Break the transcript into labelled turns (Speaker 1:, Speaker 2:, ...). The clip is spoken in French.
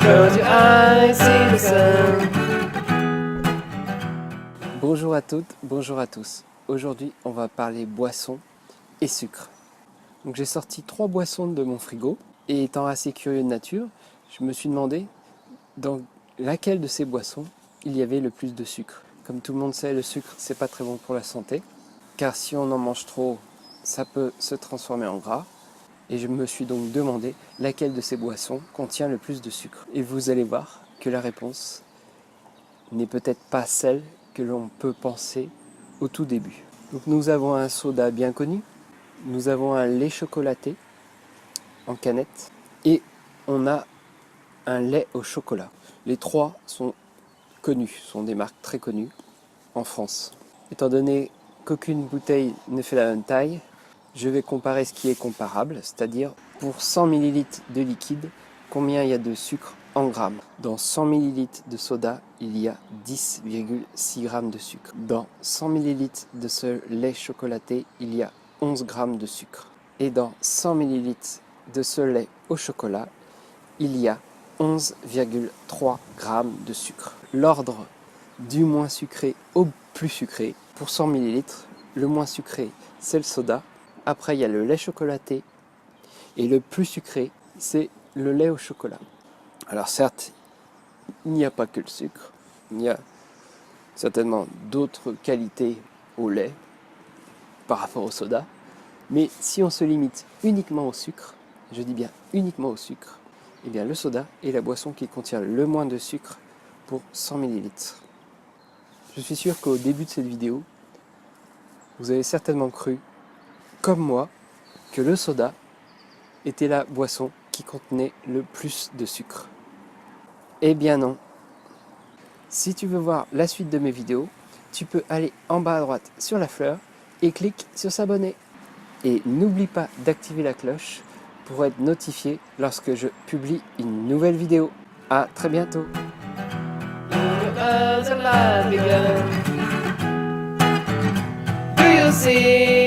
Speaker 1: Close your eyes, see the sun.
Speaker 2: Bonjour à toutes, bonjour à tous. Aujourd'hui, on va parler boissons et sucre. Donc j'ai sorti 3 boissons de mon frigo et étant assez curieux de nature, je me suis demandé dans laquelle de ces boissons il y avait le plus de sucre. Comme tout le monde sait, le sucre, c'est pas très bon pour la santé, car si on en mange trop, ça peut se transformer en gras. Et je me suis donc demandé laquelle de ces boissons contient le plus de sucre. Et vous allez voir que la réponse n'est peut-être pas celle que l'on peut penser au tout début. Donc nous avons un soda bien connu, nous avons un lait chocolaté en canette et on a un lait au chocolat. Les trois sont connus, sont des marques très connues en France. Étant donné qu'aucune bouteille ne fait la même taille, je vais comparer ce qui est comparable, c'est-à-dire pour 100 ml de liquide, combien il y a de sucre en grammes. Dans 100 ml de soda, il y a 10,6 g de sucre. Dans 100 ml de ce lait chocolaté, il y a 11 g de sucre. Et dans 100 ml de ce lait au chocolat, il y a 11,3 g de sucre. L'ordre du moins sucré au plus sucré, pour 100 ml, le moins sucré, c'est le soda. Après, il y a le lait chocolaté. Et le plus sucré, c'est le lait au chocolat. Alors certes, il n'y a pas que le sucre. Il y a certainement d'autres qualités au lait par rapport au soda. Mais si on se limite uniquement au sucre, je dis bien uniquement au sucre, eh bien le soda est la boisson qui contient le moins de sucre pour 100 ml. Je suis sûr qu'au début de cette vidéo, vous avez certainement cru, comme moi, que le soda était la boisson qui contenait le plus de sucre. Eh bien non. Si tu veux voir la suite de mes vidéos, tu peux aller en bas à droite sur la fleur et clique sur s'abonner. Et n'oublie pas d'activer la cloche pour être notifié lorsque je publie une nouvelle vidéo. À très bientôt.
Speaker 1: Your eyes are alive again. Do you see?